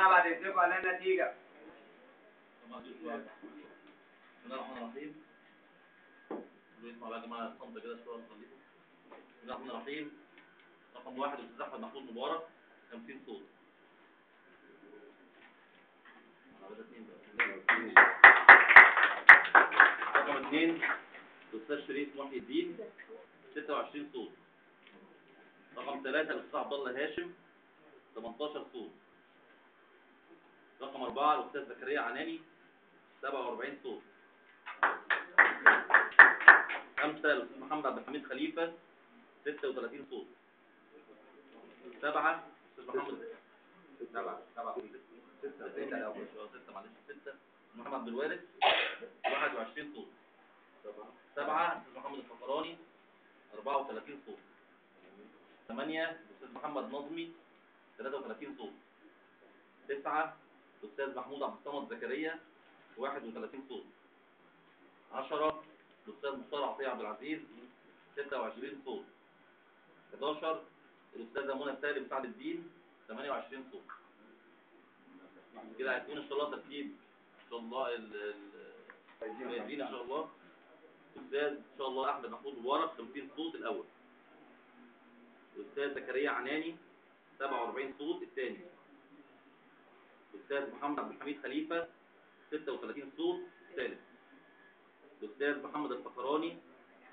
جماعة بعد إذنكم على النتيجة. بسم الله الرحمن الرحيم. اسمعوا بقى يا جماعة الصمت كده شوية نخليكم. بسم الله الرحمن الرحيم. رقم 1 الأستاذ أحمد محمود مبارك 50 صوت. رقم 2 الأستاذ شريف محي الدين 26 صوت. رقم 3 الأستاذ عبد الله هاشم 18 صوت. رقم 4 الأستاذ زكريا عناني 47 صوت. 5 الأستاذ محمد عبد الحميد خليفة 36 صوت. 7 الأستاذ محمد 6 محمد عبد الوارث 21 صوت. 7 الأستاذ محمد الفقراني 34 صوت. 8 الأستاذ محمد نظمي 33 صوت. 9 الأستاذ محمود عبد الصمد زكريا 31 صوت. 10 الأستاذ مختار عطية عبد العزيز 26 صوت. 11 الأستاذة منى سالم سعد الدين 28 صوت. كده هيكون إن شاء الله ترتيب إن شاء الله الفائزين إن شاء الله. الأستاذ إن شاء الله أحمد محمود مبارك 50 صوت الأول. الأستاذ زكريا عناني 47 صوت الثاني. الأستاذ محمد عبد الحميد خليفة 36 صوت الثالث. الأستاذ محمد الفقراني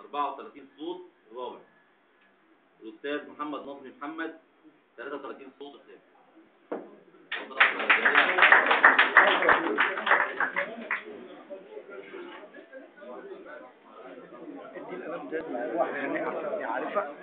34 صوت الرابع. الأستاذ محمد نظمي محمد 33 صوت الثالث. دي الألم ديت واحد هنقع عارفها